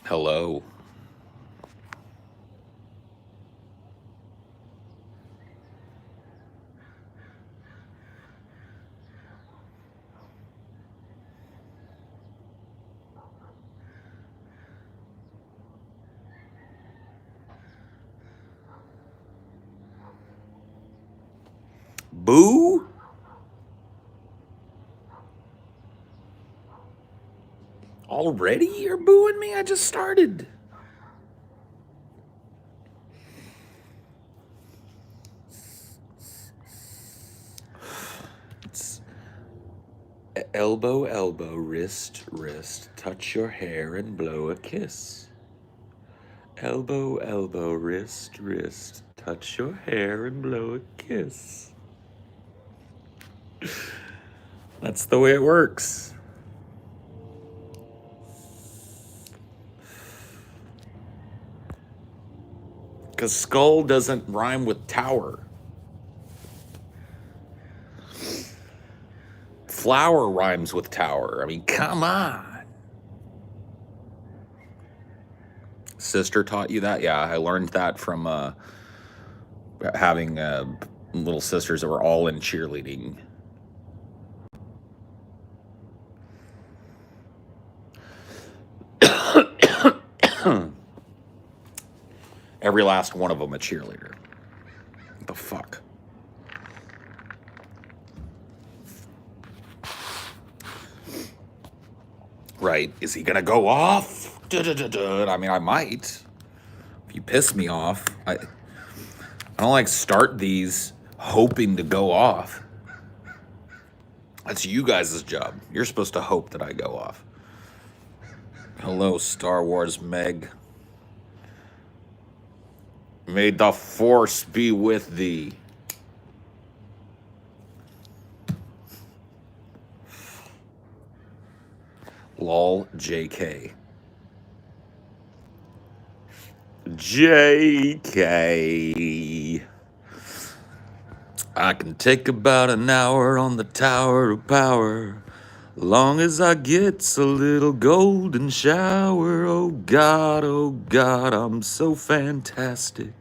Hello. Boo? Already you're booing me? I just started. It's elbow, elbow, wrist, wrist, touch your hair and blow a kiss. Elbow, elbow, wrist, wrist, touch your hair and blow a kiss. That's the way it works. Because skull doesn't rhyme with tower. Flower rhymes with tower. I mean, come on. Sister taught you that? Yeah, I learned that from having little sisters that were all in cheerleading. Every last one of them a cheerleader. What the fuck? Right. Is he gonna go off? I mean, I might. If you piss me off, I don't like start these hoping to go off. That's you guys' job. You're supposed to hope that I go off. Hello, Star Wars Meg. May the Force be with thee. Lol, JK. JK. I can take about an hour on the Tower of Power, long as I gets a little golden shower. Oh God, I'm so fantastic.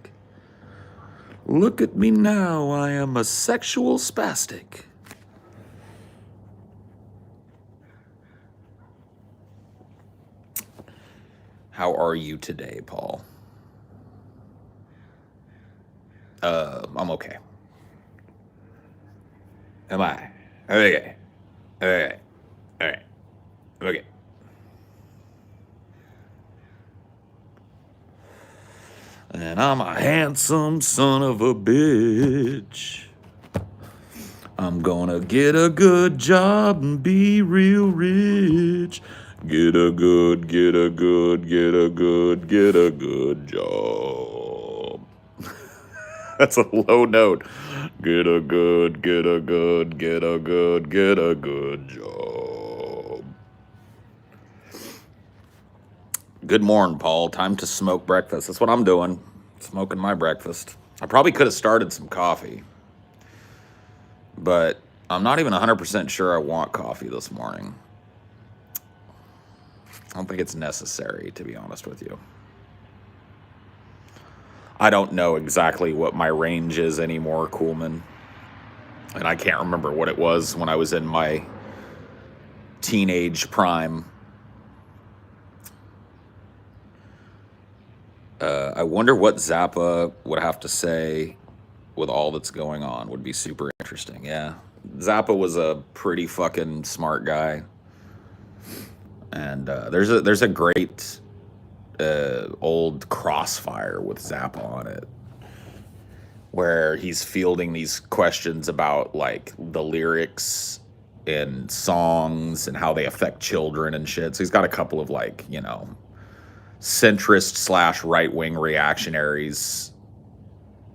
Look at me now, I am a sexual spastic. How are you today, Paul? I'm okay. Am I? Okay. Okay. Alright. Okay. And I'm a handsome son of a bitch. I'm gonna get a good job and be real rich. Get a good job. That's a low note. Get a good job. Good morning, Paul. Time to smoke breakfast. That's what I'm doing. Smoking my breakfast. I probably could have started some coffee, but I'm not even 100% sure I want coffee this morning. I don't think it's necessary, to be honest with you. I don't know exactly what my range is anymore, Coolman. And I can't remember what it was when I was in my teenage prime. I wonder what Zappa would have to say with all that's going on. Would be super interesting. Yeah. Zappa was a pretty fucking smart guy. And there's a great old Crossfire with Zappa on it, where he's fielding these questions about like the lyrics in songs and how they affect children and shit. So he's got a couple of like, you know, centrist / right-wing reactionaries,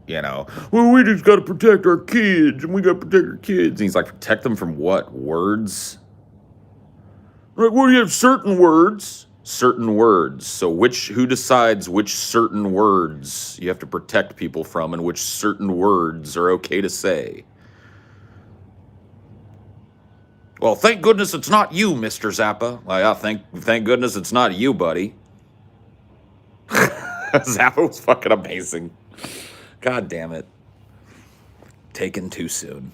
you know, well, we just got to protect our kids and we got to protect our kids. And he's like, protect them from what? Words? Like, well, you have certain words. Certain words. So who decides which certain words you have to protect people from and which certain words are okay to say? Well, thank goodness it's not you, Mr. Zappa. Like, yeah, thank goodness it's not you, buddy. Zappa was fucking amazing. God damn it. Taken too soon.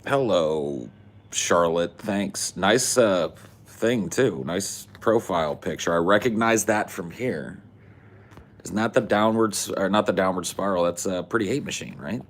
Hello, Charlotte. Thanks. Nice thing too. Nice profile picture. I recognize that from here. Isn't that the downwards or not the downward spiral? That's a Pretty Hate Machine, right?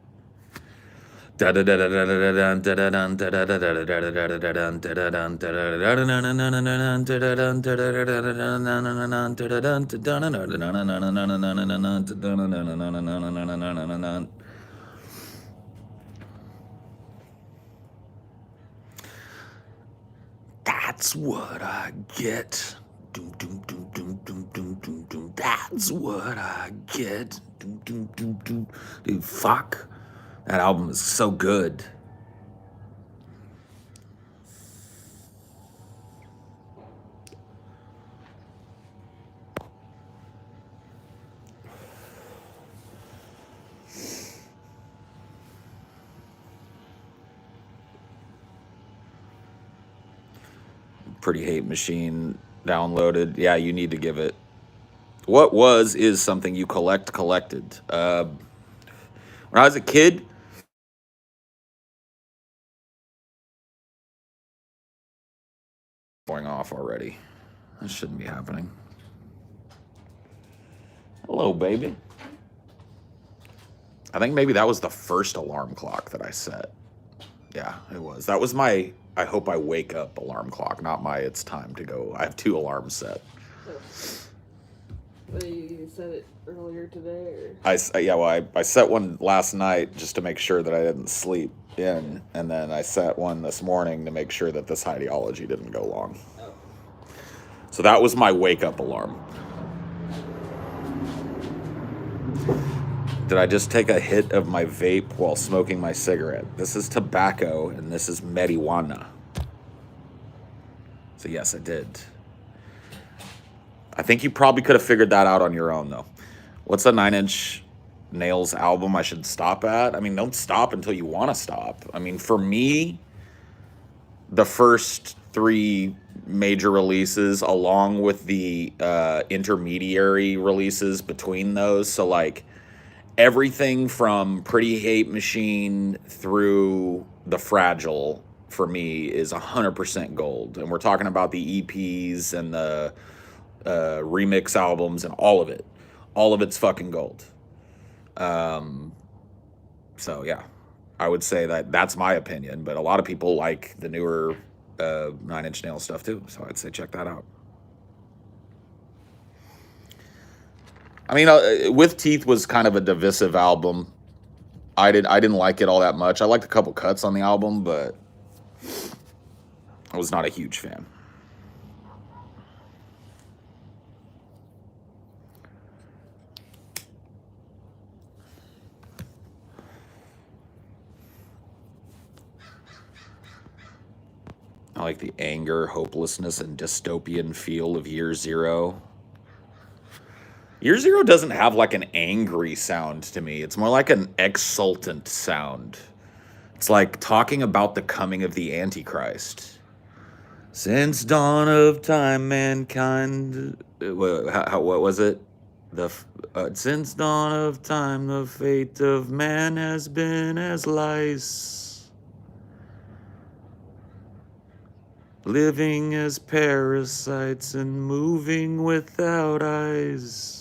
That's what I get. Doom, doom, doom, doom, doom, doom, doom, doom. That's what I get. Doom, doom, doom, doom. Dude, fuck. That album is so good. Pretty Hate Machine downloaded. Yeah, you need to give it. What is something you collected. When I was a kid, going off already. That shouldn't be happening. Hello, baby. I think maybe that was the first alarm clock that I set. Yeah, it was. That was my I hope I wake up alarm clock, not my it's time to go. I have 2 alarms set. So you said it earlier today? Or? I set one last night just to make sure that I didn't sleep in, and then I set one this morning to make sure that this Highdeology didn't go long. Oh. So that was my wake up alarm. Did I just take a hit of my vape while smoking my cigarette? This is tobacco and this is marijuana. So yes, I did. I think you probably could have figured that out on your own, though. What's a 9 Inch Nails album I should stop at? I mean, don't stop until you want to stop. I mean, for me, the first 3 major releases, along with the intermediary releases between those, so like everything from Pretty Hate Machine through The Fragile, for me, is 100% gold. And we're talking about the EPs and the remix albums and all of it. All of it's fucking gold. So yeah, I would say that that's my opinion, but a lot of people like the newer 9 Inch Nails stuff too, so I'd say check that out. I mean, With Teeth was kind of a divisive album. I didn't like it all that much. I liked a couple cuts on the album, but I was not a huge fan. I like the anger, hopelessness, and dystopian feel of Year Zero. Year Zero doesn't have like an angry sound to me. It's more like an exultant sound. It's like talking about the coming of the Antichrist. Since dawn of time, mankind. What was it? Since dawn of time, the fate of man has been as lice, living as parasites and moving without eyes.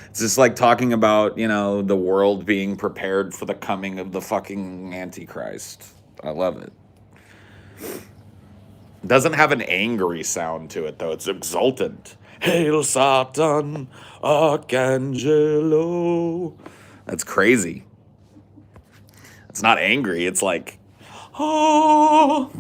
It's just like talking about, the world being prepared for the coming of the fucking Antichrist. I love it. It doesn't have an angry sound to it, though. It's exultant. Hail Satan, Archangelo. That's crazy. It's not angry. It's like, oh.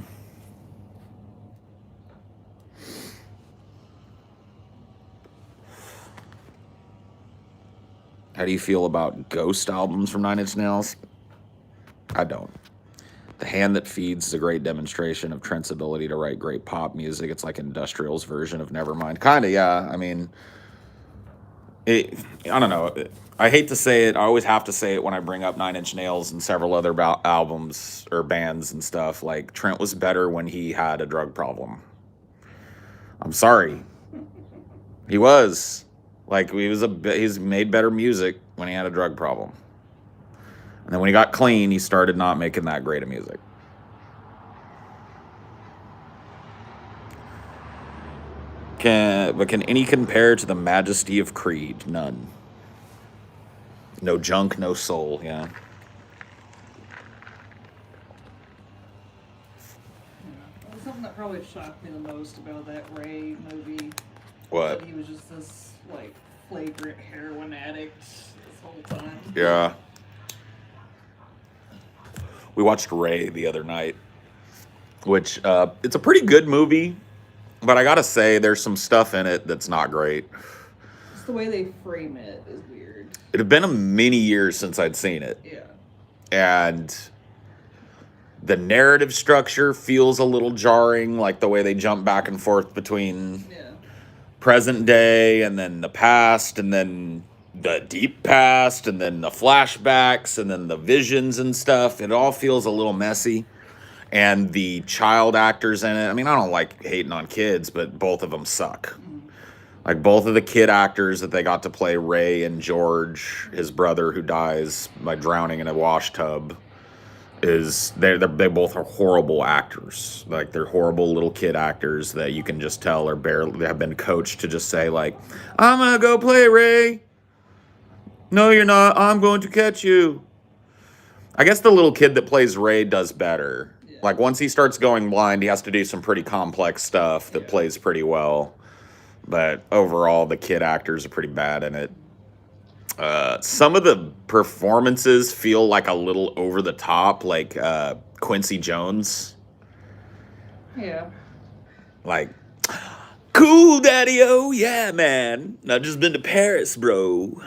How do you feel about ghost albums from 9 Inch Nails? I don't. The Hand That Feeds is a great demonstration of Trent's ability to write great pop music. It's like Industrial's version of Nevermind. Kind of, yeah. I mean, I don't know. I hate to say it. I always have to say it when I bring up Nine Inch Nails and several other albums or bands and stuff. Like, Trent was better when he had a drug problem. I'm sorry. He was. Like, he's made better music when he had a drug problem. And then when he got clean, he started not making that great of music. Can any compare to the majesty of Creed? None. No junk, no soul, yeah. Something that probably shocked me the most about that Ray movie. What? That he was just this, like, flagrant heroin addict this whole time. Yeah. We watched Ray the other night, which it's a pretty good movie, but I gotta say there's some stuff in it that's not great. Just the way they frame it is weird. It had been a many years since I'd seen it. Yeah. And the narrative structure feels a little jarring, like the way they jump back and forth between present day and then the past and then the deep past and then the flashbacks and then the visions and stuff. It all feels a little messy. And the child actors in it, I mean, I don't like hating on kids, but both of them suck. Like, both of the kid actors that they got to play Ray and George, his brother who dies by drowning in a wash tub, they both are horrible actors. Like, they're horrible little kid actors that you can just tell are barely have been coached to just say, like, I'm gonna go play Ray. No, you're not. I'm going to catch you. I guess the little kid that plays Ray does better. Yeah. Like, once he starts going blind, he has to do some pretty complex stuff that plays pretty well. But overall, the kid actors are pretty bad in it. Some of the performances feel like a little over the top, like Quincy Jones. Yeah. Like, cool, daddy-o, yeah, man. I've just been to Paris, bro.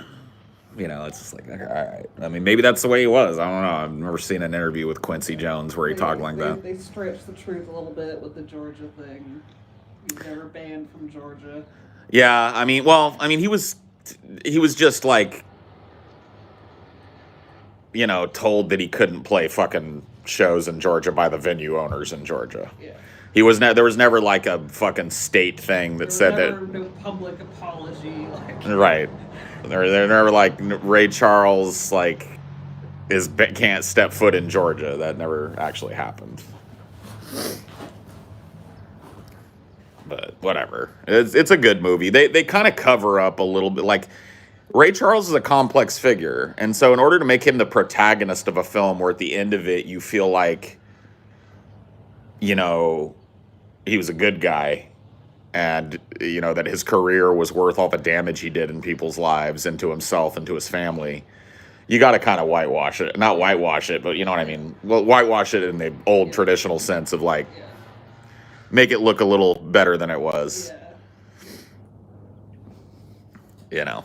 You know, it's just like, all right. I mean, maybe that's the way he was. I don't know. I've never seen an interview with Quincy Jones where he talked like that. They stretched the truth a little bit with the Georgia thing. He's never banned from Georgia. Yeah, I mean, he was just like, you know, told that he couldn't play fucking shows in Georgia by the venue owners in Georgia. Yeah. There was never like a fucking state thing that said that. No public apology. Right. They're never like Ray Charles like can't step foot in Georgia. That never actually happened. But whatever. It's a good movie. They kind of cover up a little bit. Like, Ray Charles is a complex figure, and so in order to make him the protagonist of a film where at the end of it you feel like, you know, he was a good guy, and, you know, that his career was worth all the damage he did in people's lives and to himself and to his family, you got to kind of whitewash it. Not whitewash it, but you know what I mean? Well, whitewash it in the old traditional sense of, like, make it look a little better than it was. You know.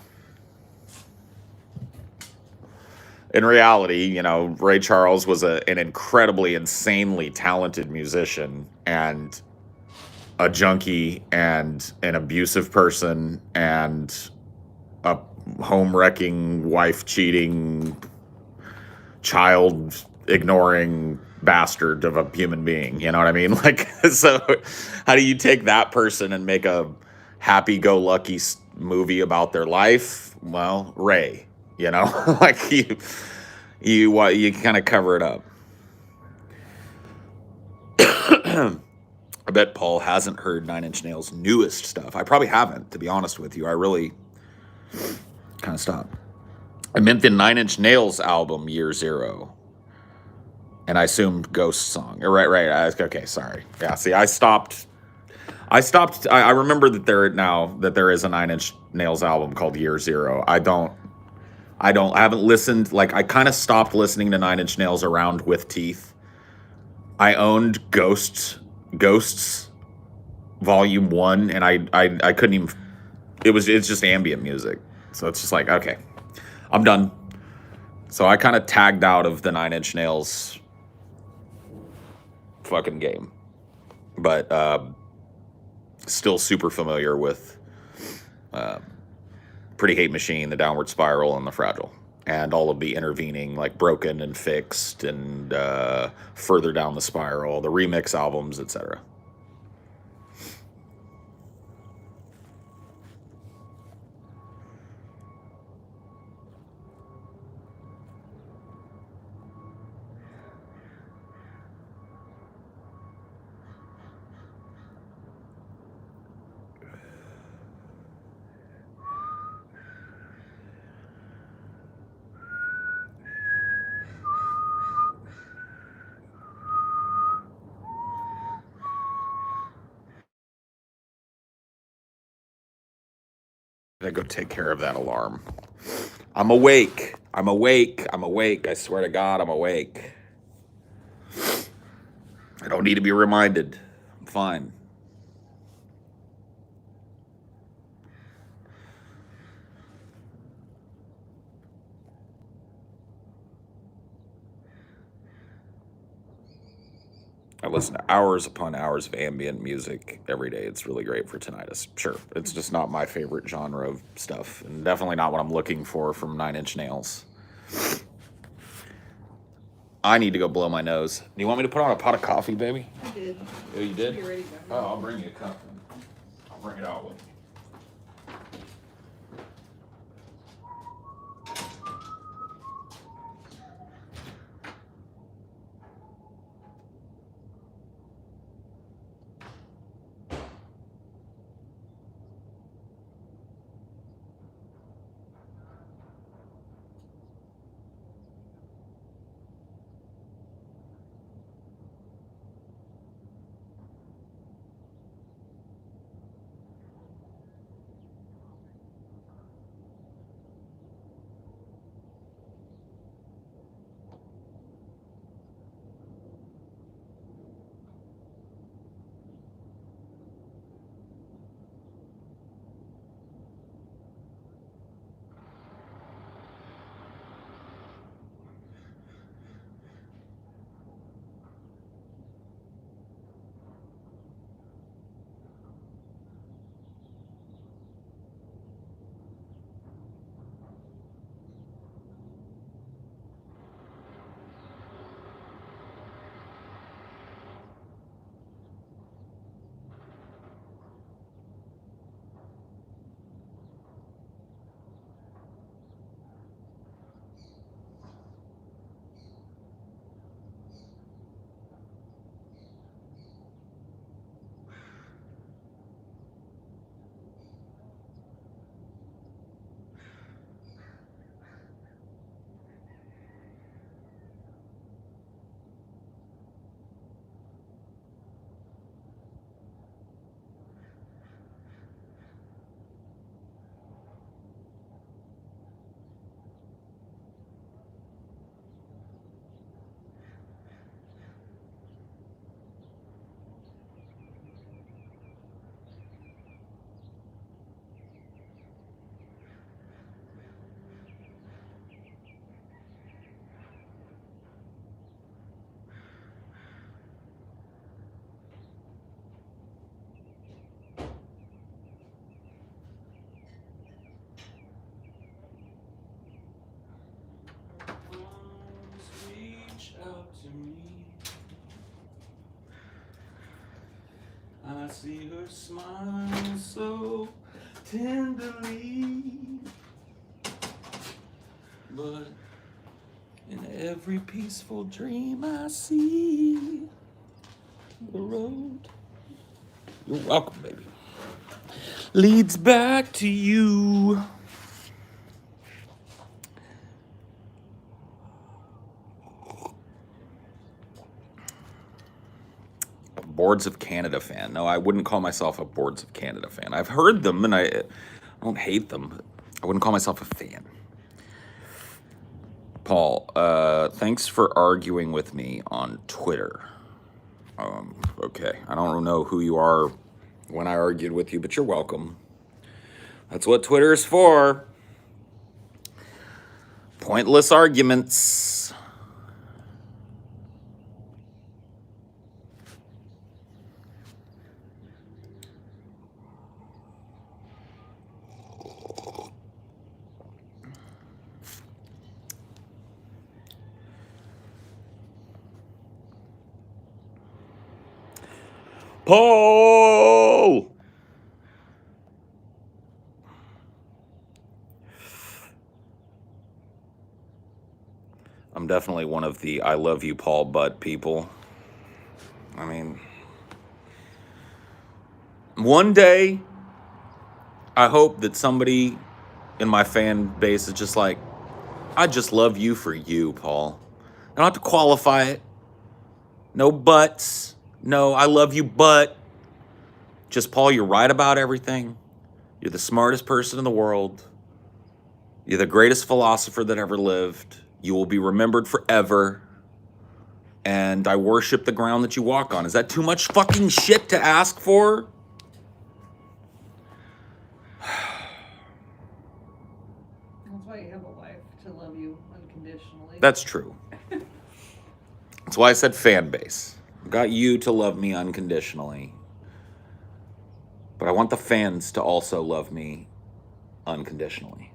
In reality, you know, Ray Charles was an incredibly, insanely talented musician and a junkie and an abusive person and a home-wrecking, wife-cheating, child-ignoring bastard of a human being. You know what I mean? Like, so how do you take that person and make a happy-go-lucky movie about their life? Well, Ray, you know, like you kind of cover it up. I bet Paul hasn't heard Nine Inch Nails' newest stuff. I probably haven't, to be honest with you. I really kind of stopped. I meant the Nine Inch Nails album, Year Zero. And I assumed Ghost Song. Right. Okay, sorry. Yeah, see, I stopped. I remember that there is a Nine Inch Nails album called Year Zero. I haven't listened. Like, I kind of stopped listening to Nine Inch Nails around With Teeth. I owned Ghosts Volume 1, and I couldn't even. It's just ambient music, so it's just like, okay, I'm done. So I kind of tagged out of the Nine Inch Nails fucking game. But still super familiar with Pretty Hate Machine, The Downward Spiral, and The Fragile. And all of the intervening, like Broken and Fixed and Further Down the Spiral, the remix albums, etc. I go take care of that alarm. I'm awake. I'm awake. I'm awake. I swear to God, I'm awake. I don't need to be reminded. I'm fine. I listen to hours upon hours of ambient music every day. It's really great for tinnitus. Sure, it's just not my favorite genre of stuff, and definitely not what I'm looking for from Nine Inch Nails. I need to go blow my nose. Do you want me to put on a pot of coffee, baby? I did. Oh, you did? You're ready to Oh, go. I'll bring you a cup. I'll bring it out with me. Reach out to me. I see her smile so tenderly, but in every peaceful dream I see the road. You're welcome, baby. Leads back to you. Boards of Canada fan. No, I wouldn't call myself a Boards of Canada fan. I've heard them and I don't hate them, but I wouldn't call myself a fan. Paul, thanks for arguing with me on Twitter. Okay, I don't know who you are when I argued with you, but you're welcome. That's what Twitter is for. Pointless arguments. Paul! I'm definitely one of the I love you, Paul, but people. I mean, one day, I hope that somebody in my fan base is just like, I just love you for you, Paul. I don't have to qualify it. No buts. No, I love you, but just, Paul, you're right about everything. You're the smartest person in the world. You're the greatest philosopher that ever lived. You will be remembered forever. And I worship the ground that you walk on. Is that too much fucking shit to ask for? That's why you have a wife, to love you unconditionally. That's true. That's why I said fan base. I got you to love me unconditionally. But I want the fans to also love me unconditionally.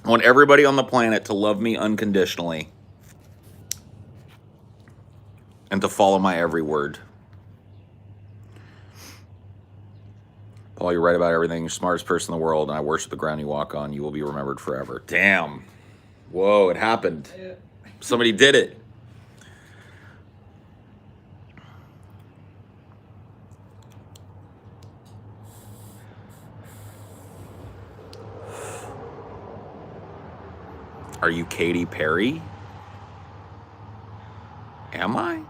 I want everybody on the planet to love me unconditionally and to follow my every word. Paul, you're right about everything. You're the smartest person in the world, and I worship the ground you walk on. You will be remembered forever. Damn. Whoa, it happened. Yeah. Somebody did it. Are you Katy Perry? Am I?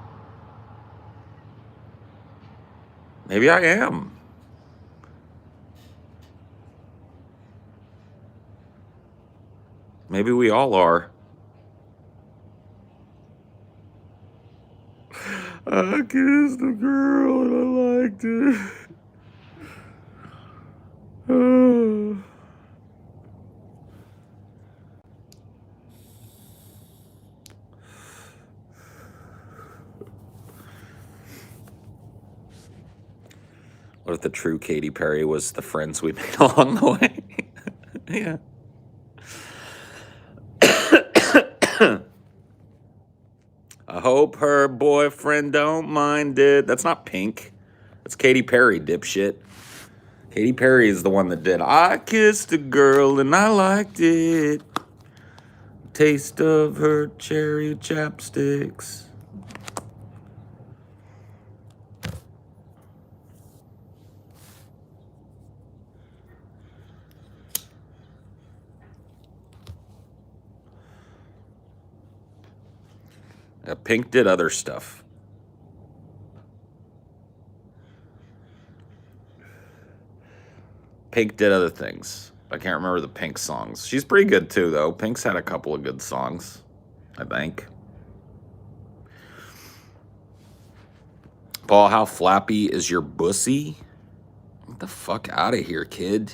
Maybe I am. Maybe we all are. I kissed a girl and I liked it. Oh. What if the true Katy Perry was the friends we made along the way? Yeah. I hope her boyfriend don't mind it. That's not Pink. That's Katy Perry, dipshit. Katy Perry is the one that did I kissed a girl and I liked it. Taste of her cherry chapsticks. Pink did other stuff. Pink did other things. I can't remember the Pink songs. She's pretty good too, though. Pink's had a couple of good songs, I think. Paul, how flappy is your bussy? Get the fuck out of here, kid.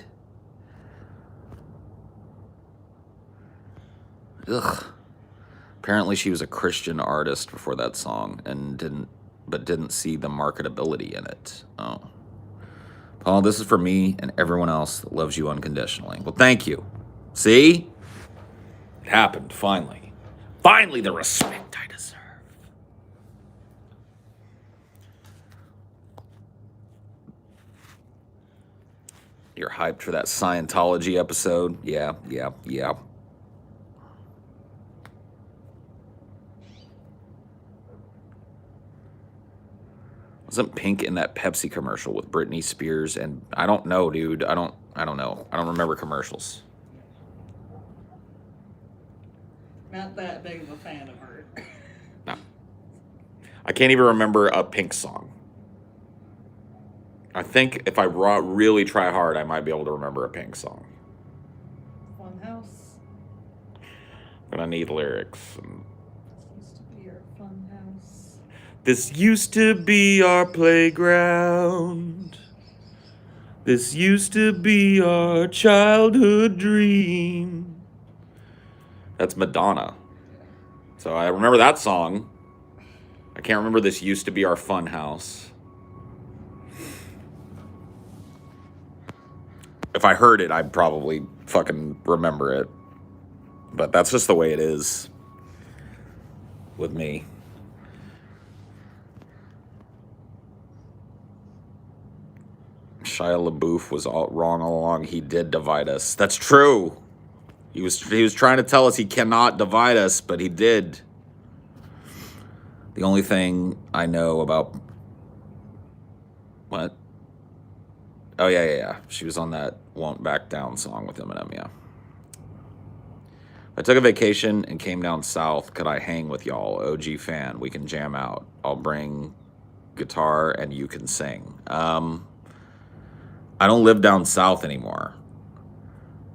Ugh. Apparently she was a Christian artist before that song and didn't see the marketability in it. Oh. Paul, this is for me and everyone else that loves you unconditionally. Well, thank you. See? It happened, finally. Finally, the respect I deserve. You're hyped for that Scientology episode? Yeah. Wasn't Pink in that Pepsi commercial with Britney Spears? And I don't know, dude. I don't know. I don't remember commercials. Not that big of a fan of her. No. I can't even remember a Pink song. I think if I really try hard, I might be able to remember a Pink song. Funhouse. But I need lyrics. This used to be our funhouse. This used to be our playground. This used to be our childhood dream. That's Madonna. So I remember that song. I can't remember this used to be our fun house. If I heard it, I'd probably fucking remember it. But that's just the way it is with me. Shia LaBeouf was all wrong all along. He did divide us. That's true. He was trying to tell us he cannot divide us, but he did. The only thing I know about what? Oh yeah. She was on that "Won't Back Down" song with Eminem. Yeah. I took a vacation and came down south. Could I hang with y'all? OG fan. We can jam out. I'll bring guitar and you can sing. I don't live down south anymore.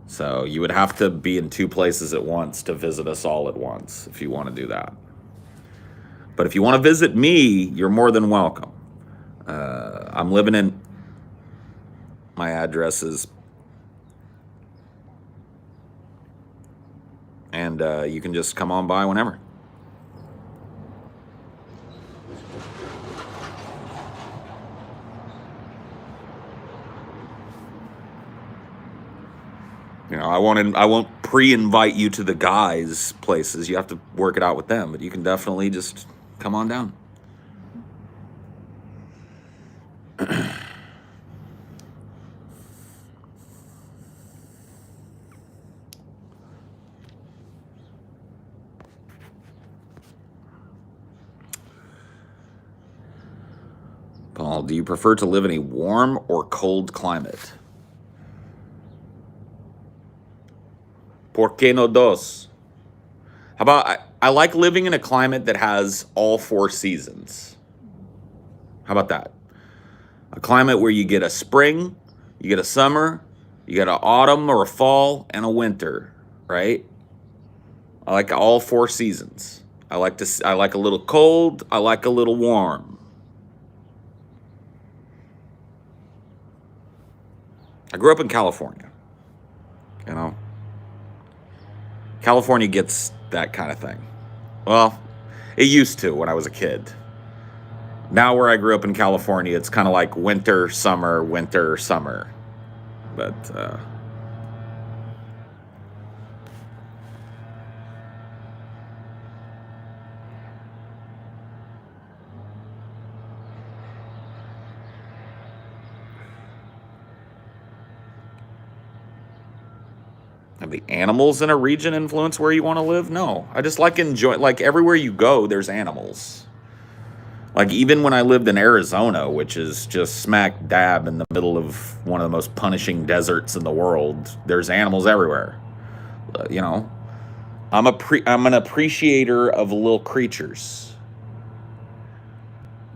So you would have to be in 2 places at once to visit us all at once if you want to do that. But if you want to visit me, you're more than welcome. I'm living in... My address is... And you can just come on by whenever. You know, I won't pre-invite you to the guys' places. You have to work it out with them, but you can definitely just come on down. Paul, do you prefer to live in a warm or cold climate? ¿Por qué no dos? How about, I like living in a climate that has all 4 seasons. How about that? A climate where you get a spring, you get a summer, you get an autumn or a fall, and a winter, right? I like all 4 seasons. I like a little cold, I like a little warm. I grew up in California, you know? California gets that kind of thing. Well, it used to when I was a kid. Now where I grew up in California, it's kind of like winter, summer, winter, summer. But, have the animals in a region influence where you want to live? No. I just like everywhere you go, there's animals. Like even when I lived in Arizona, which is just smack dab in the middle of one of the most punishing deserts in the world, there's animals everywhere. You know, I'm an appreciator of little creatures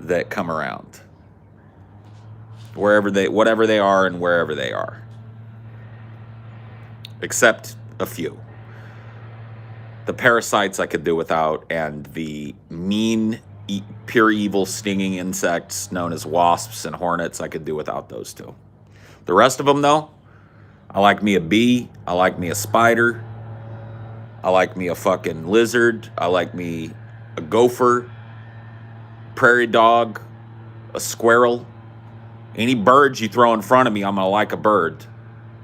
that come around. Whatever they are and wherever they are. Except a few. The parasites I could do without, and the mean, pure evil stinging insects known as wasps and hornets, I could do without those 2. The rest of them, though, I like me a bee, I like me a spider, I like me a fucking lizard, I like me a gopher, prairie dog, a squirrel. Any birds you throw in front of me, I'm gonna like a bird.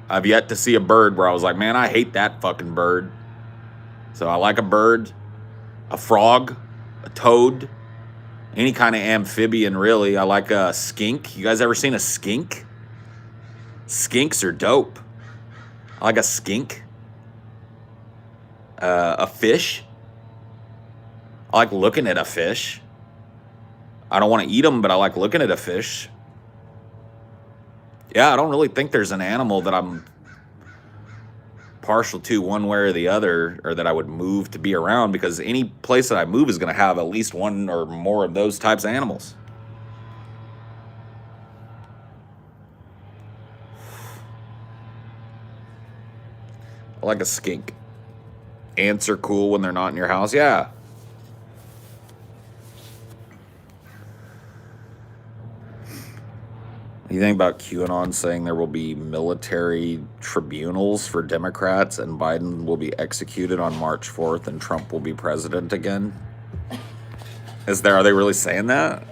I've yet to see a bird where I was like, man, I hate that fucking bird. So I like a bird, a frog, a toad, any kind of amphibian, really. I like a skink. You guys ever seen a skink? Skinks are dope. I like a skink. A fish. I like looking at a fish. I don't want to eat them, but I like looking at a fish. Yeah, I don't really think there's an animal that I'm partial to one way or the other, or that I would move to be around, because any place that I move is going to have at least one or more of those types of animals. I like a skink. Ants are cool when they're not in your house. Yeah. You think about QAnon saying there will be military tribunals for Democrats and Biden will be executed on March 4th and Trump will be president again? Are they really saying that?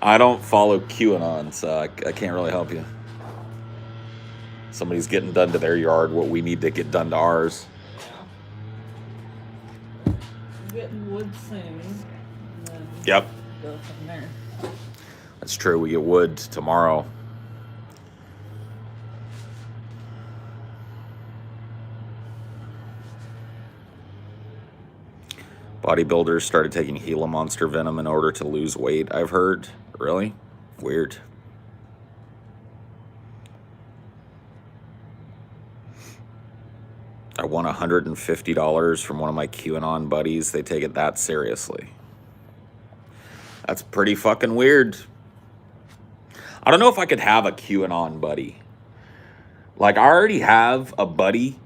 I don't follow QAnon, so I can't really help you. Somebody's getting done to their yard what we need to get done to ours. Getting wood soon. Yep. Go from there. That's true. We get wood tomorrow. Bodybuilders started taking Gila monster venom in order to lose weight, I've heard. Really? Weird. I won $150 from one of my QAnon buddies. They take it that seriously. That's pretty fucking weird. I don't know if I could have a QAnon buddy. Like, I already have a buddy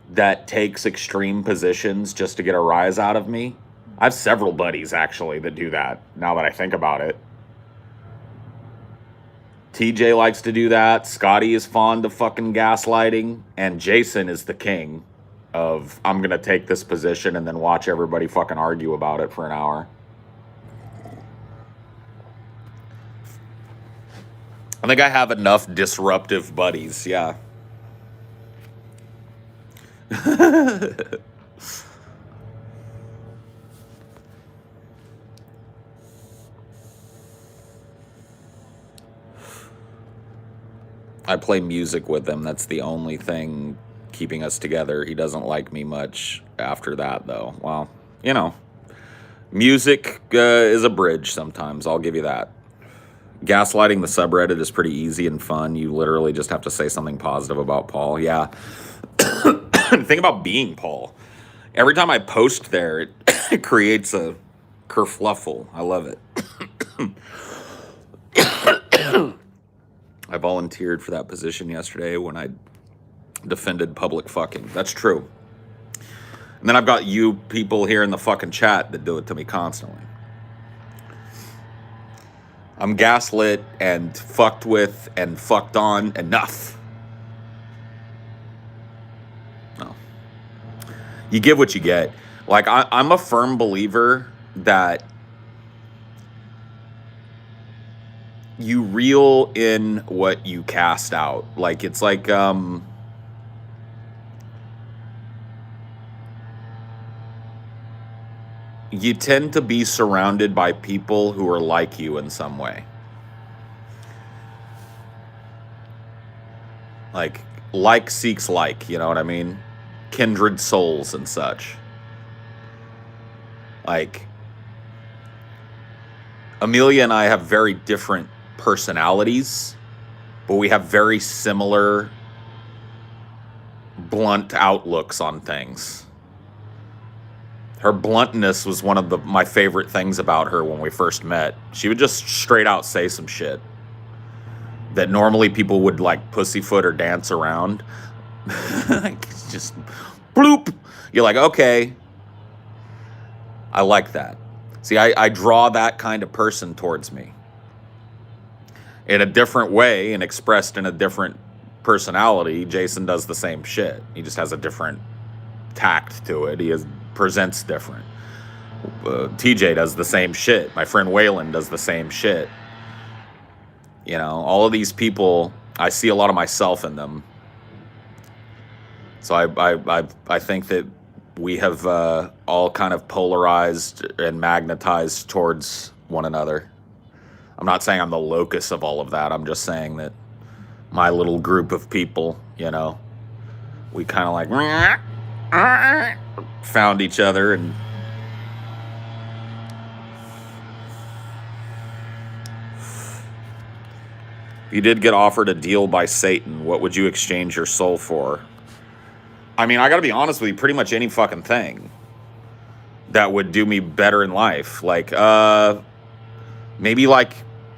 that takes extreme positions just to get a rise out of me. I have several buddies, actually, that do that, now that I think about it. TJ likes to do that. Scotty is fond of fucking gaslighting. And Jason is the king of, I'm going to take this position and then watch everybody fucking argue about it for an hour. I think I have enough disruptive buddies, yeah. I play music with him. That's the only thing keeping us together. He doesn't like me much after that, though. Well, you know, music is a bridge sometimes. I'll give you that. Gaslighting the subreddit is pretty easy and fun. You literally just have to say something positive about Paul. Yeah. Think about being Paul. Every time I post there, it creates a kerfluffle. I love it. I volunteered for that position yesterday when I defended public fucking. That's true. And then I've got you people here in the fucking chat that do it to me constantly. I'm gaslit and fucked with and fucked on enough. No. You give what you get. Like, I'm a firm believer that you reel in what you cast out. Like, it's like, you tend to be surrounded by people who are like you in some way. Like seeks like, you know what I mean? Kindred souls and such. Like, Amelia and I have very different personalities, but we have very similar blunt outlooks on things. Her bluntness was one of my favorite things about her when we first met. She would just straight out say some shit that normally people would like pussyfoot or dance around. Just bloop. You're like, okay. I like that. See, I draw that kind of person towards me in a different way and expressed in a different personality. Jason does the same shit. He just has a different tact to it. He presents different. TJ does the same shit. My friend Waylon does the same shit. You know, all of these people, I see a lot of myself in them. So I think that we have all kind of polarized and magnetized towards one another. I'm not saying I'm the locus of all of that. I'm just saying that my little group of people, you know, we kind of like found each other. And if you did get offered a deal by Satan, what would you exchange your soul for? I mean, I gotta be honest with you, pretty much any fucking thing that would do me better in life. Like, maybe like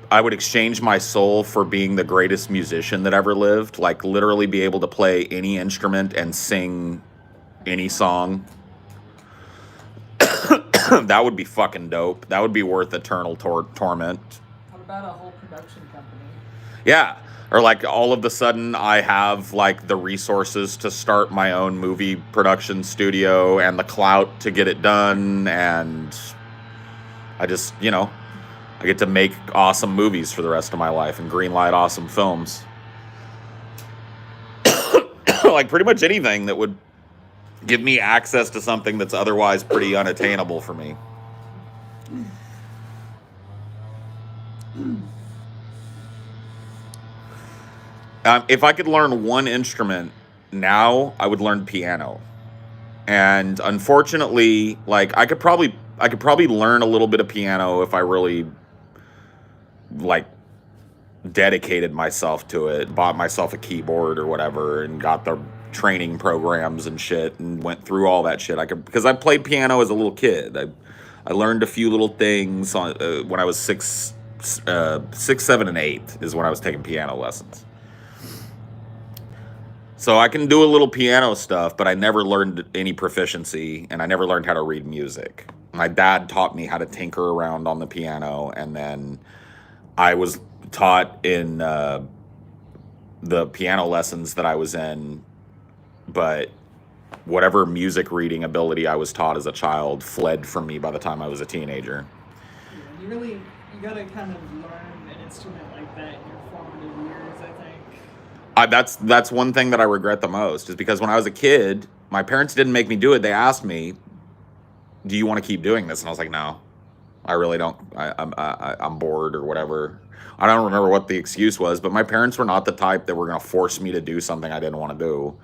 I would exchange my soul for being the greatest musician that ever lived. Like, literally be able to play any instrument and sing any song. That would be fucking dope. That would be worth eternal torment. What about a whole production company? Yeah. Or like all of a sudden I have like the resources to start my own movie production studio and the clout to get it done. And I just, you know, I get to make awesome movies for the rest of my life and greenlight awesome films. Like pretty much anything that would give me access to something that's otherwise pretty unattainable for me. If I could learn one instrument now, I would learn piano. And unfortunately, like I could probably learn a little bit of piano if I really like dedicated myself to it, bought myself a keyboard or whatever, and got the training programs and shit, and went through all that shit. I could, because I played piano as a little kid. I learned a few little things on when I was 6, 7, and 8 is when I was taking piano lessons. So I can do a little piano stuff, but I never learned any proficiency, and I never learned how to read music. My dad taught me how to tinker around on the piano, and then I was taught in the piano lessons that I was in, but whatever music reading ability I was taught as a child fled from me by the time I was a teenager. Yeah, you gotta kind of learn an instrument like that in your formative years, I think. That's one thing that I regret the most, is because when I was a kid, my parents didn't make me do it. They asked me, "Do you want to keep doing this?" And I was like, "No, I really don't. I'm bored," or whatever. I don't remember what the excuse was, but my parents were not the type that were going to force me to do something I didn't want to do.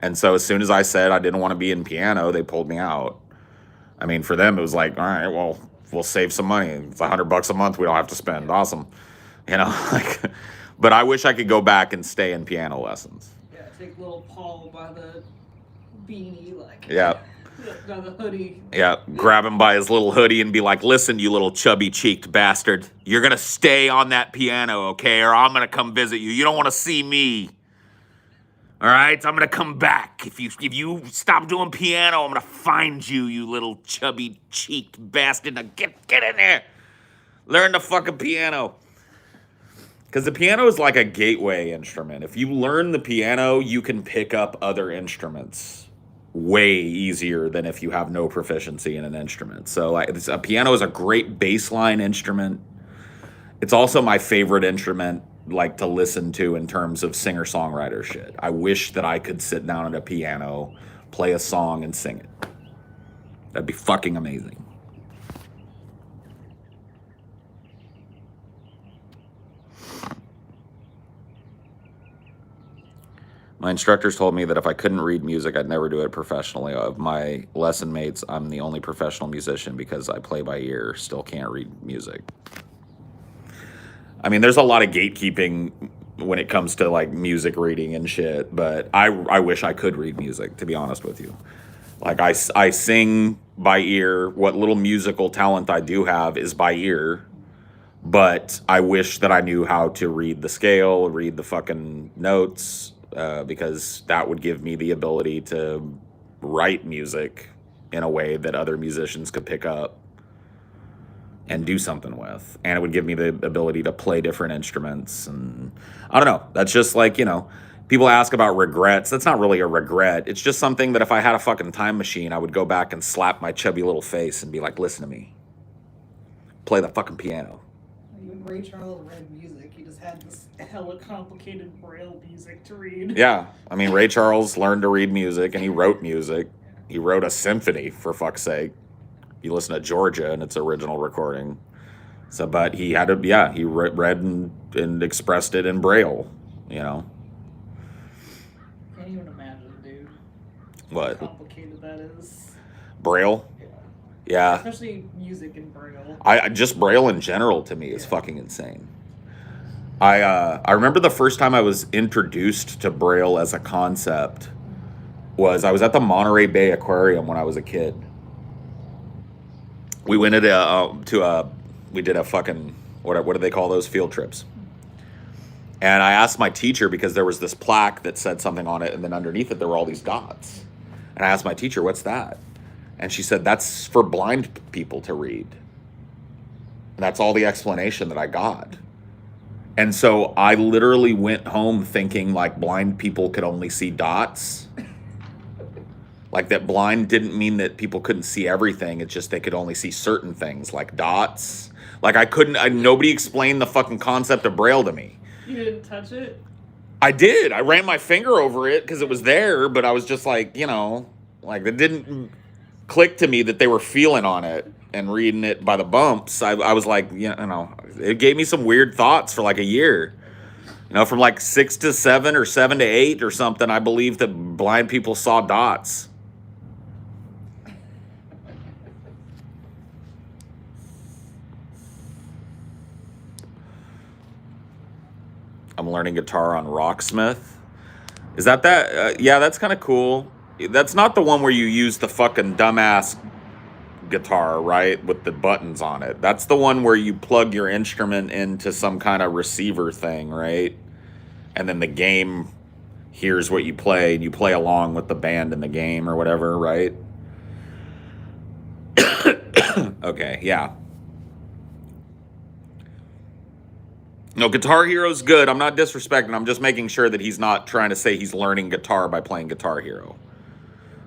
And so as soon as I said I didn't want to be in piano, they pulled me out. I mean, for them, it was like, all right, well, we'll save some money. It's $100 a month we don't have to spend. Awesome. You know, like, but I wish I could go back and stay in piano lessons. Yeah, take little Paul by the beanie, like. Yeah. By the hoodie. Yeah, grab him by his little hoodie and be like, "Listen, you little chubby-cheeked bastard. You're going to stay on that piano, okay? Or I'm going to come visit you. You don't want to see me. All right? I'm going to come back. If you stop doing piano, I'm going to find you, you little chubby-cheeked bastard. Now get in there. Learn the fucking piano." Because the piano is like a gateway instrument. If you learn the piano, you can pick up other instruments way easier than if you have no proficiency in an instrument. So like, a piano is a great baseline instrument. It's also my favorite instrument, like, to listen to in terms of singer-songwriter shit. I wish that I could sit down at a piano, play a song, and sing it. That'd be fucking amazing. My instructors told me that if I couldn't read music, I'd never do it professionally. Of my lesson mates, I'm the only professional musician because I play by ear, still can't read music. I mean, there's a lot of gatekeeping when it comes to, like, music reading and shit, but I wish I could read music, to be honest with you. Like, I sing by ear. What little musical talent I do have is by ear, but I wish that I knew how to read the scale, read the fucking notes, because that would give me the ability to write music in a way that other musicians could pick up and do something with. And it would give me the ability to play different instruments. And I don't know. That's just like, you know, people ask about regrets. That's not really a regret. It's just something that if I had a fucking time machine, I would go back and slap my chubby little face and be like, "Listen to me. Play the fucking piano." Even Ray Charles read music. He just had this hella complicated Braille music to read. Yeah. I mean, Ray Charles learned to read music, and he wrote music. He wrote a symphony, for fuck's sake. You listen to Georgia in its original recording. So, but he had to, yeah, he read and expressed it in Braille, you know. Can't even imagine, dude. What? How complicated that is. Braille? Yeah. Yeah. Especially music in Braille. I just Braille in general to me is fucking insane. I remember the first time I was introduced to Braille as a concept was I was at the Monterey Bay Aquarium when I was a kid. We went we did a fucking, what do they call those, field trips? And I asked my teacher, because there was this plaque that said something on it, and then underneath it there were all these dots. And I asked my teacher, "What's that?" And she said, "That's for blind people to read." And that's all the explanation that I got. And so I literally went home thinking, like, blind people could only see dots. Like, that blind didn't mean that people couldn't see everything. It's just they could only see certain things, like dots. Like, nobody explained the fucking concept of Braille to me. You didn't touch it? I did. I ran my finger over it because it was there, but I was just like, you know, like, it didn't click to me that they were feeling on it and reading it by the bumps. I was like, you know, it gave me some weird thoughts for like a year. You know, from like 6 to 7 or 7 to 8 or something, I believe that blind people saw dots. I'm learning guitar on Rocksmith. Is that? Yeah, that's kind of cool. That's not the one where you use the fucking dumbass guitar, right? With the buttons on it. That's the one where you plug your instrument into some kind of receiver thing, right? And then the game hears what you play and you play along with the band in the game or whatever, right? Okay, yeah. No, Guitar Hero's good. I'm not disrespecting. I'm just making sure that he's not trying to say he's learning guitar by playing Guitar Hero.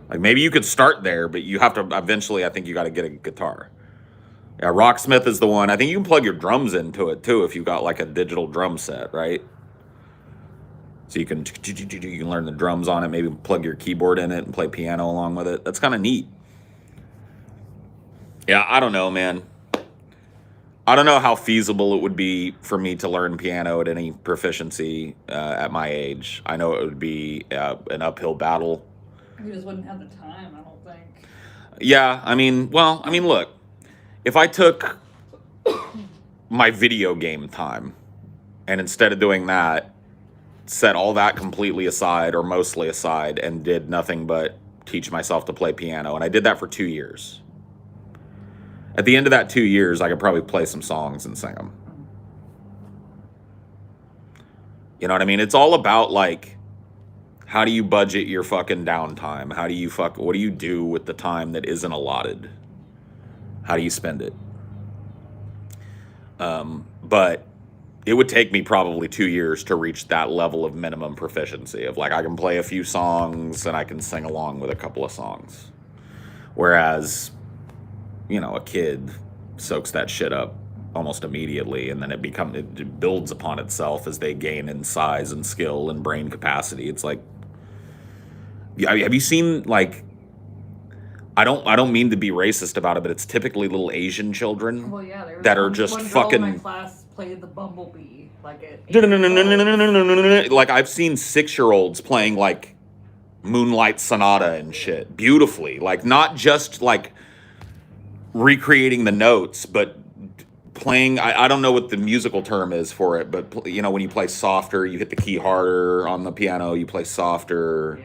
Like, maybe you could start there, but you have to eventually, I think you got to get a guitar. Yeah, Rocksmith is the one. I think you can plug your drums into it, too, if you've got, like, a digital drum set, right? So you can learn the drums on it, maybe plug your keyboard in it and play piano along with it. That's kind of neat. Yeah, I don't know, man. I don't know how feasible it would be for me to learn piano at any proficiency at my age. I know it would be an uphill battle. You just wouldn't have the time, I don't think. Yeah, I mean, look, if I took my video game time and instead of doing that, set all that completely aside or mostly aside and did nothing but teach myself to play piano, and I did that for 2 years. At the end of that 2 years, I could probably play some songs and sing them. You know what I mean? It's all about, like, how do you budget your fucking downtime? What do you do with the time that isn't allotted? How do you spend it? But it would take me probably 2 years to reach that level of minimum proficiency of, like, I can play a few songs and I can sing along with a couple of songs. Whereas, you know, a kid soaks that shit up almost immediately, and then it builds upon itself as they gain in size and skill and brain capacity. It's like, have you seen, like, I don't mean to be racist about it, but it's typically little Asian children that are just fucking. One girl in my class played the bumblebee like it. Like, I've seen 6-year-olds playing, like, Moonlight Sonata and shit beautifully, like, not just like recreating the notes, but playing, I don't know what the musical term is for it, but, you know, when you play softer, you hit the key harder on the piano, you play softer,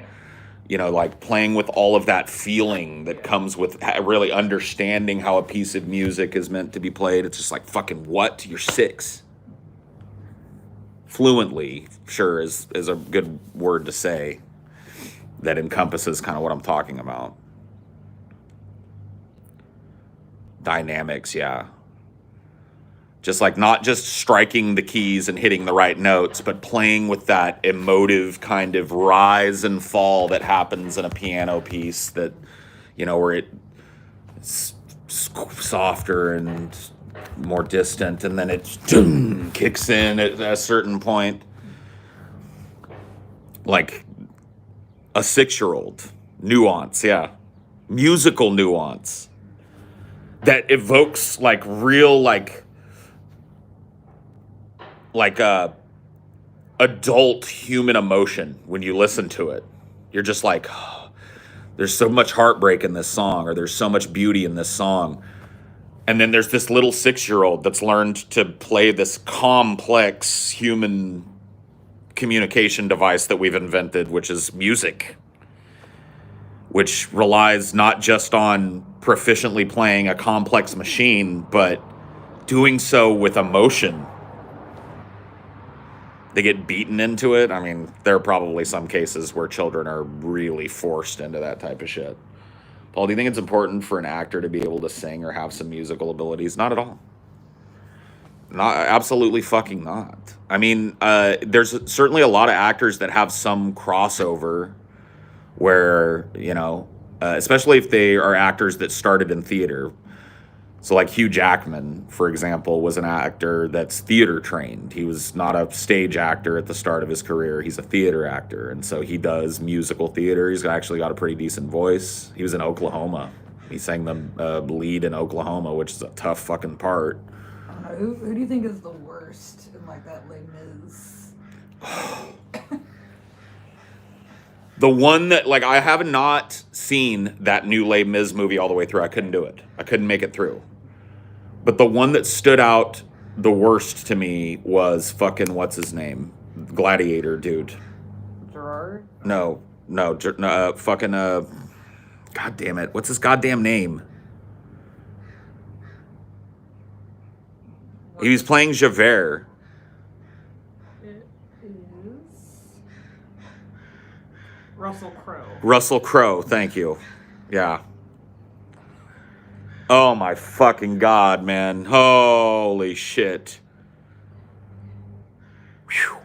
you know, like playing with all of that feeling that comes with really understanding how a piece of music is meant to be played. It's just like, fucking what? You're 6. Fluently, sure, is a good word to say that encompasses kind of what I'm talking about. Dynamics, yeah. Just like not just striking the keys and hitting the right notes, but playing with that emotive kind of rise and fall that happens in a piano piece that, you know, where it's softer and more distant, and then it kicks in at a certain point. Like a 6-year-old. Nuance, yeah. Musical nuance. That evokes like real adult human emotion when you listen to it. You're just like, oh, there's so much heartbreak in this song, or there's so much beauty in this song. And then there's this little 6-year-old that's learned to play this complex human communication device that we've invented, which is music, which relies not just on proficiently playing a complex machine, but doing so with emotion. They get beaten into it. I mean, there are probably some cases where children are really forced into that type of shit. Paul, do you think it's important for an actor to be able to sing or have some musical abilities? Not at all. Not absolutely fucking not. I mean, there's certainly a lot of actors that have some crossover where, you know, especially if they are actors that started in theater. So like Hugh Jackman, for example, was an actor that's theater trained. He was not a stage actor at the start of his career. He's a theater actor. And so he does musical theater. He's actually got a pretty decent voice. He was in Oklahoma. He sang the lead in Oklahoma, which is a tough fucking part. Who do you think is the worst in like that Les Mis The one that, like, I have not seen that new Les Mis movie all the way through. I couldn't do it. I couldn't make it through. But the one that stood out the worst to me was fucking, what's his name? Gladiator dude. Gerard? No, fucking, God damn it. What's his goddamn name? He was playing Javert. It is Russell Crowe. Russell Crowe, thank you. Yeah. Oh my fucking God, man. Holy shit. Whew.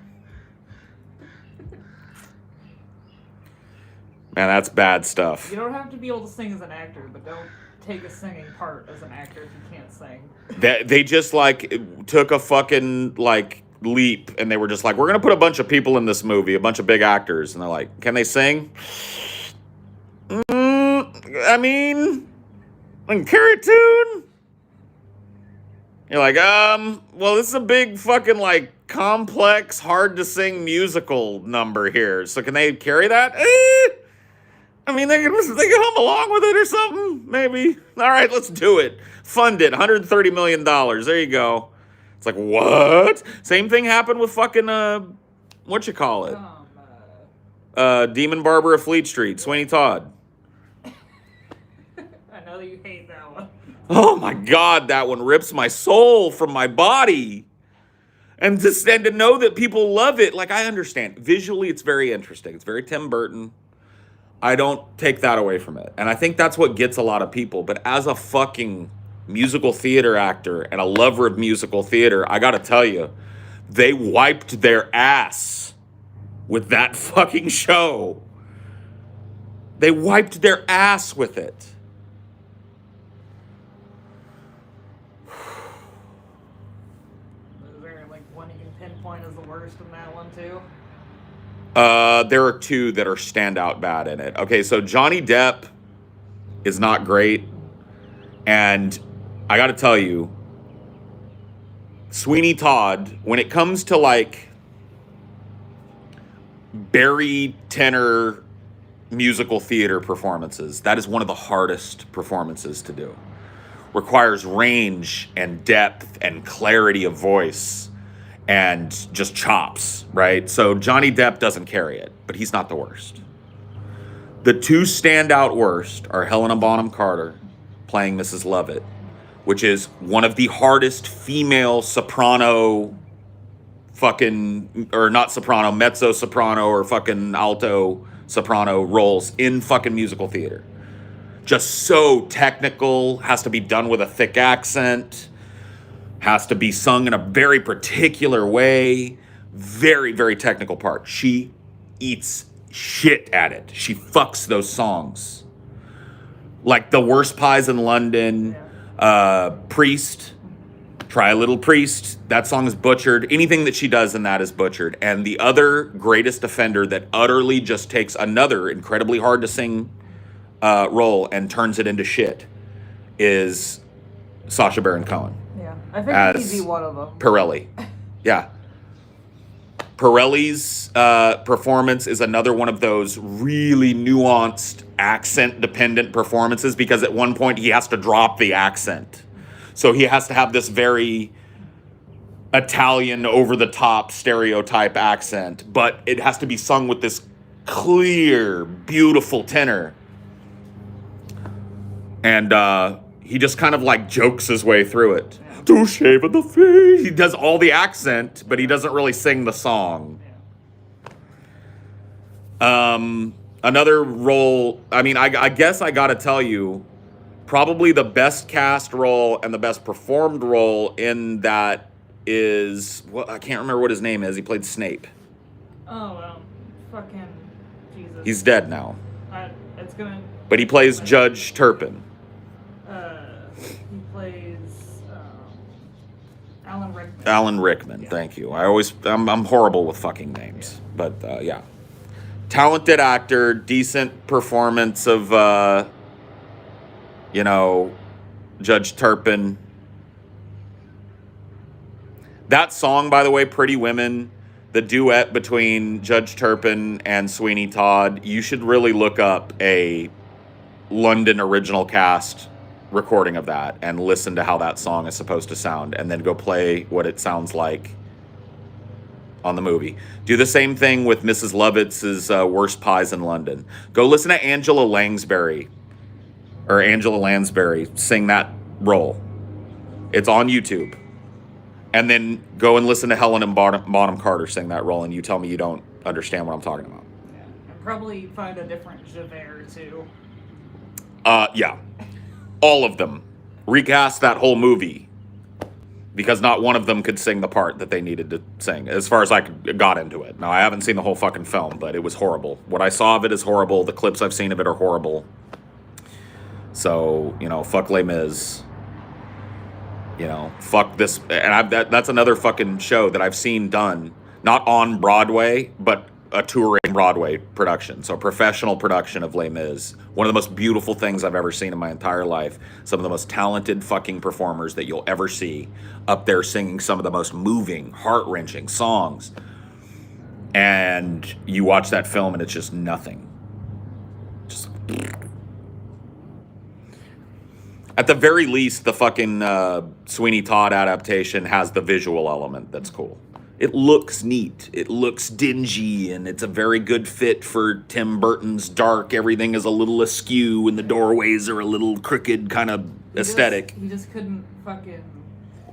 Man, that's bad stuff. You don't have to be able to sing as an actor, but don't take a singing part as an actor if you can't sing. They just, like, took a fucking, like, leap, and they were just like, we're gonna put a bunch of people in this movie, a bunch of big actors, and they're like, can they sing? I mean, like, carry a tune? You're like, well, this is a big fucking, like, complex, hard to sing musical number here, so can they carry that? I mean, they can hum along with it or something, maybe. All right, let's do it. Fund it, $130 million. There you go. It's like, what? Same thing happened with fucking, whatchamacallit? Demon Barber of Fleet Street, Sweeney Todd. I know that you hate that one. Oh my God, that one rips my soul from my body. And to know that people love it, like, I understand. Visually, it's very interesting. It's very Tim Burton. I don't take that away from it. And I think that's what gets a lot of people. But as a fucking musical theater actor and a lover of musical theater, I gotta tell you, they wiped their ass with that fucking show. They wiped their ass with it. Is there, like, one you can pinpoint as the worst in that one, too? There are two that are standout bad in it. Okay, so Johnny Depp is not great. And I gotta tell you, Sweeney Todd, when it comes to, like, Barry tenor musical theater performances, that is one of the hardest performances to do. Requires range and depth and clarity of voice and just chops, right? So Johnny Depp doesn't carry it, but he's not the worst. The two standout worst are Helena Bonham Carter playing Mrs. Lovett, which is one of the hardest female soprano fucking, or not soprano, mezzo soprano or fucking alto soprano roles in fucking musical theater. Just so technical, has to be done with a thick accent, has to be sung in a very particular way. Very, very technical part. She eats shit at it. She fucks those songs. Like The Worst Pies in London, Priest, Try a Little Priest. That song is butchered. Anything that she does in that is butchered. And the other greatest offender that utterly just takes another incredibly hard to sing role and turns it into shit is Sasha Baron Cohen. Yeah, I think he'd be one of them. Pirelli. Yeah. Pirelli's performance is another one of those really nuanced, accent-dependent performances because at one point he has to drop the accent. So he has to have this very Italian, over-the-top stereotype accent, but it has to be sung with this clear, beautiful tenor. And he just kind of like jokes his way through it. To shave at the feet. He does all the accent, but he doesn't really sing the song. Another role, I mean, I guess I gotta tell you, probably the best cast role and the best performed role in that is, well, I can't remember what his name is. He played Snape. Oh, fucking Jesus. He's dead now. It's gonna. But he plays Judge Turpin. He plays Alan Rickman. Alan Rickman, yeah. Thank you. I'm horrible with fucking names, yeah. But yeah, talented actor, decent performance of Judge Turpin. That song, by the way, Pretty Women, the duet between Judge Turpin and Sweeney Todd, you should really look up a London original cast recording of that and listen to how that song is supposed to sound, and then go play what it sounds like on the movie. Do the same thing with Mrs. Lovett's Worst Pies in London. Go listen to Angela Lansbury sing that role. It's on YouTube. And then go and listen to Helen and Bonham Carter sing that role, and you tell me you don't understand what I'm talking about. Yeah. And probably find a different Javert, too. Yeah. All of them. Recast that whole movie. Because not one of them could sing the part that they needed to sing, as far as I got into it. Now, I haven't seen the whole fucking film, but it was horrible. What I saw of it is horrible. The clips I've seen of it are horrible. So, fuck Les Mis. Fuck this. And that's another fucking show that I've seen done, not on Broadway, but a touring Broadway production. So a professional production of Les Mis. One of the most beautiful things I've ever seen in my entire life. Some of the most talented fucking performers that you'll ever see up there singing some of the most moving, heart-wrenching songs. And you watch that film and it's just nothing. Just... At the very least, the fucking Sweeney Todd adaptation has the visual element that's cool. It looks neat. It looks dingy, and it's a very good fit for Tim Burton's dark. Everything is a little askew, and the doorways are a little crooked kind of aesthetic. He just couldn't fucking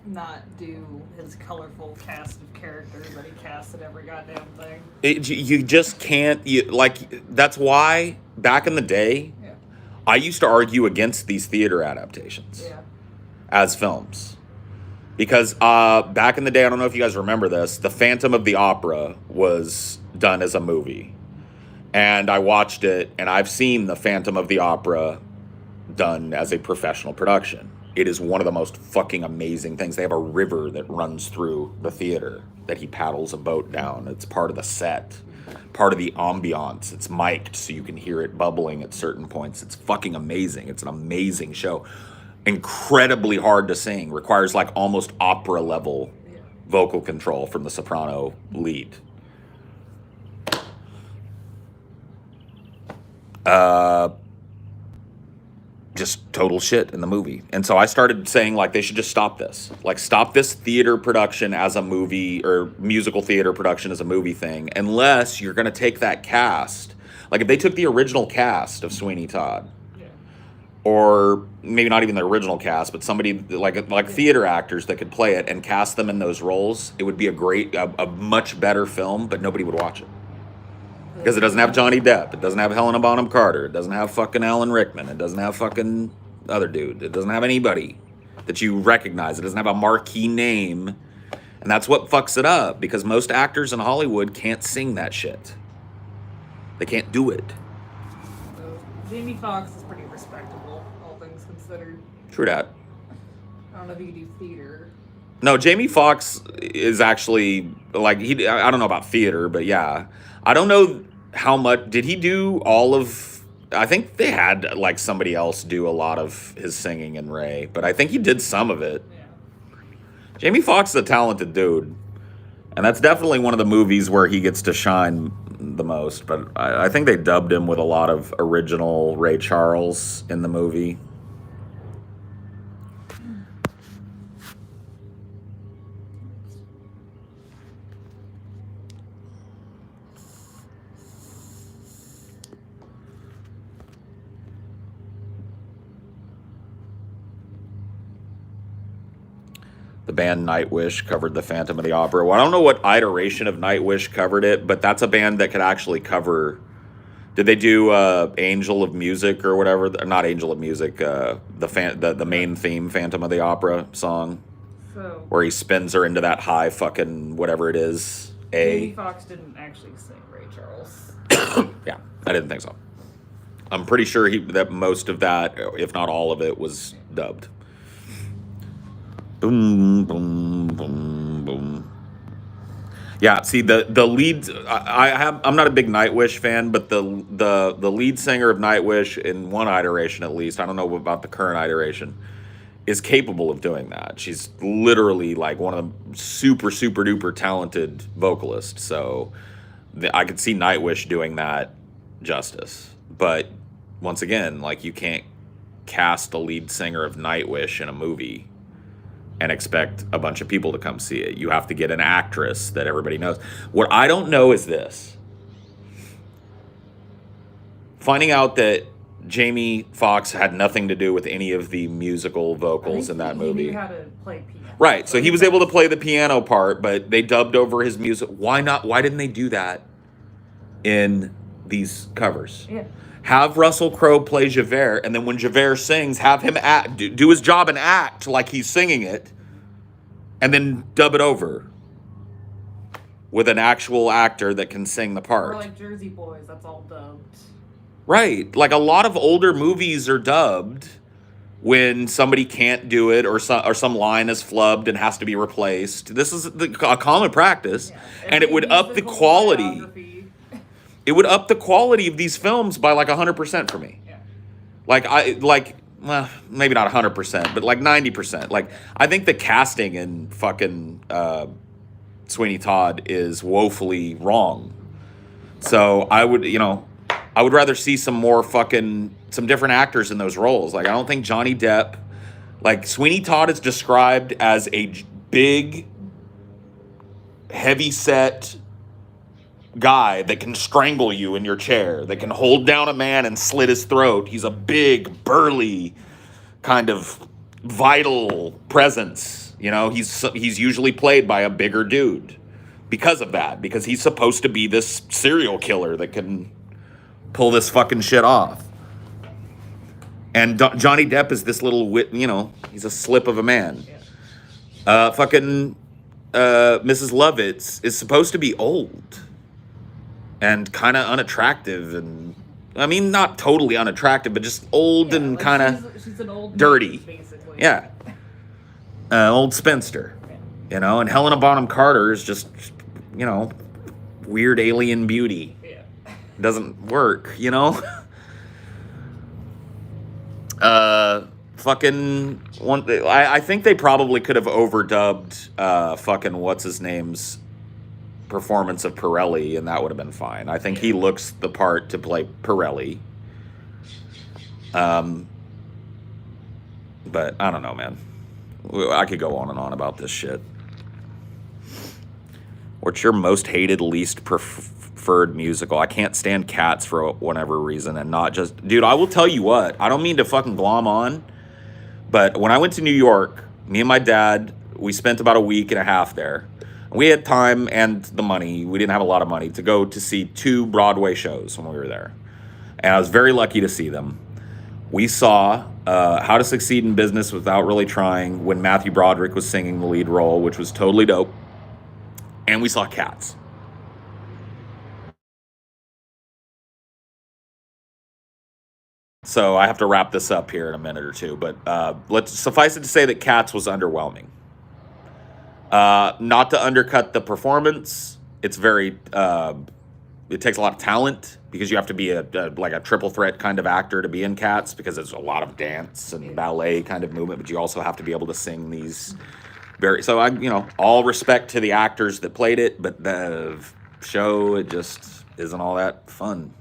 not do his colorful cast of characters that he cast in every goddamn thing. You just can't. That's why, back in the day, I used to argue against these theater adaptations as films. Because back in the day, I don't know if you guys remember this, The Phantom of the Opera was done as a movie. And I watched it, and I've seen The Phantom of the Opera done as a professional production. It is one of the most fucking amazing things. They have a river that runs through the theater that he paddles a boat down. It's part of the set. Part of the ambiance. It's mic'd so you can hear it bubbling at certain points. It's fucking amazing. It's an amazing show. Incredibly hard to sing. Requires like almost opera level vocal control from the soprano lead. Just total shit in the movie. And so I started saying, like, they should just stop this. Like, stop this theater production as a movie, or musical theater production as a movie thing, unless you're going to take that cast. Like, if they took the original cast of Sweeney Todd, or maybe not even the original cast, but somebody like theater actors that could play it and cast them in those roles, it would be a much better film, but nobody would watch it. Because it doesn't have Johnny Depp. It doesn't have Helena Bonham Carter. It doesn't have fucking Alan Rickman. It doesn't have fucking other dude. It doesn't have anybody that you recognize. It doesn't have a marquee name. And that's what fucks it up. Because most actors in Hollywood can't sing that shit. They can't do it. Jamie Foxx is pretty respectable, all things considered. True that. I don't know if he could do theater. No, Jamie Foxx is actually, like, I don't know about theater, but yeah. I don't know how much, did he do all of, I think they had, like, somebody else do a lot of his singing in Ray, but I think he did some of it. Yeah. Jamie Foxx is a talented dude, and that's definitely one of the movies where he gets to shine the most, but I think they dubbed him with a lot of original Ray Charles in the movie. The band Nightwish covered the Phantom of the Opera. Well, I don't know what iteration of Nightwish covered it, but that's a band that could actually cover. Did they do Angel of Music or whatever? Not Angel of Music. The main theme, Phantom of the Opera song, where he spins her into that high fucking whatever it is. Jamie Foxx didn't actually sing Ray Charles. Yeah, I didn't think so. I'm pretty sure that most of that, if not all of it, was dubbed. Boom, boom, boom, boom. Yeah, see the lead. I'm not a big Nightwish fan, but the lead singer of Nightwish in one iteration at least. I don't know about the current iteration. is capable of doing that. She's literally like one of the super, super duper talented vocalists. So I could see Nightwish doing that justice. But once again, like, you can't cast the lead singer of Nightwish in a movie and expect a bunch of people to come see it. You have to get an actress that everybody knows. What I don't know is this. Finding out that Jamie Foxx had nothing to do with any of the musical vocals in that movie. He knew how to play piano. Right, so he was able to play the piano part, but they dubbed over his music. Why not? Why didn't they do that in these covers? Yeah. Have Russell Crowe play Javert, and then when Javert sings, have him do his job and act like he's singing it, and then dub it over with an actual actor that can sing the part. Or like Jersey Boys, that's all dubbed. Right. Like, a lot of older movies are dubbed when somebody can't do it, or some line is flubbed and has to be replaced. This is a common practice, Yeah. and it would up the quality. It would up the quality of these films by like 100% for me. Yeah. Well, maybe not 100%, but like 90%. Like, I think the casting in fucking Sweeney Todd is woefully wrong. So I would rather see some different actors in those roles. Like, I don't think Johnny Depp, like, Sweeney Todd is described as a big, heavy-set guy that can strangle you in your chair, that can hold down a man and slit his throat. He's a big, burly, kind of vital presence. He's usually played by a bigger dude because of that, because he's supposed to be this serial killer that can pull this fucking shit off. And Johnny Depp is this little he's a slip of a man. Yeah. Mrs. Lovitz is supposed to be old and kind of unattractive, and I mean, not totally unattractive, but just old, and kind of she's an old dirty. maid, basically. Yeah. Old spinster. And Helena Bonham Carter is just, weird alien beauty. Yeah. Doesn't work, I think they probably could have overdubbed what's his name's performance of Pirelli, and that would have been fine. I think he looks the part to play Pirelli. But I don't know, man. I could go on and on about this shit. What's your most hated, least preferred musical? I can't stand Cats for whatever reason, and not just... Dude, I will tell you what. I don't mean to fucking glom on, but when I went to New York, me and my dad, we spent about a week and a half there. We had time and the money. We didn't have a lot of money to go to see 2 Broadway shows when we were there. And I was very lucky to see them. We saw How to Succeed in Business Without Really Trying when Matthew Broderick was singing the lead role, which was totally dope. And we saw Cats. So I have to wrap this up here in a minute or two, but let's suffice it to say that Cats was underwhelming. Not to undercut the performance, it's very... it takes a lot of talent, because you have to be a triple threat kind of actor to be in Cats, because there's a lot of dance and ballet kind of movement, but you also have to be able to sing these all respect to the actors that played it, but the show, it just isn't all that fun.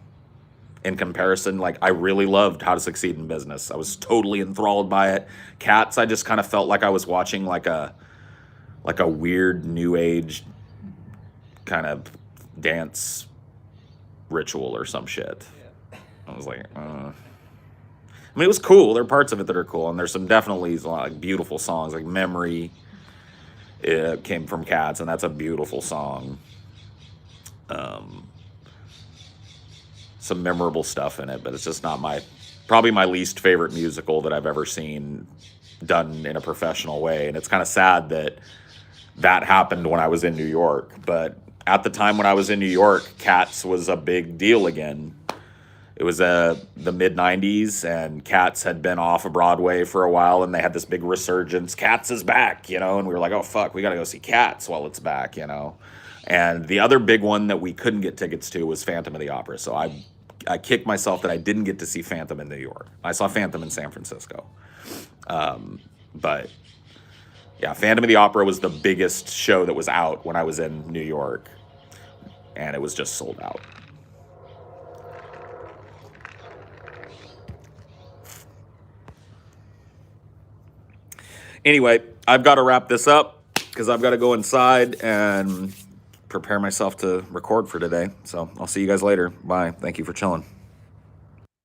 In comparison, like, I really loved How to Succeed in Business. I was totally enthralled by it. Cats, I just kind of felt like I was watching like a weird new age kind of dance ritual or some shit. Yeah. I was like, I mean, it was cool. There are parts of it that are cool, and there's some definitely like beautiful songs, like Memory. It came from Cats, and that's a beautiful song. Some memorable stuff in it, but it's just not probably my least favorite musical that I've ever seen done in a professional way. And it's kind of sad that happened when I was in New York. But at the time when I was in New York, Cats was a big deal again. It was the mid-'90s, and Cats had been off of Broadway for a while, and they had this big resurgence. Cats is back, and we were like, oh, fuck, we got to go see Cats while it's back, And the other big one that we couldn't get tickets to was Phantom of the Opera. So I kicked myself that I didn't get to see Phantom in New York. I saw Phantom in San Francisco. But yeah, Phantom of the Opera was the biggest show that was out when I was in New York, and it was just sold out. Anyway, I've got to wrap this up because I've got to go inside and prepare myself to record for today. So I'll see you guys later. Bye. Thank you for chilling.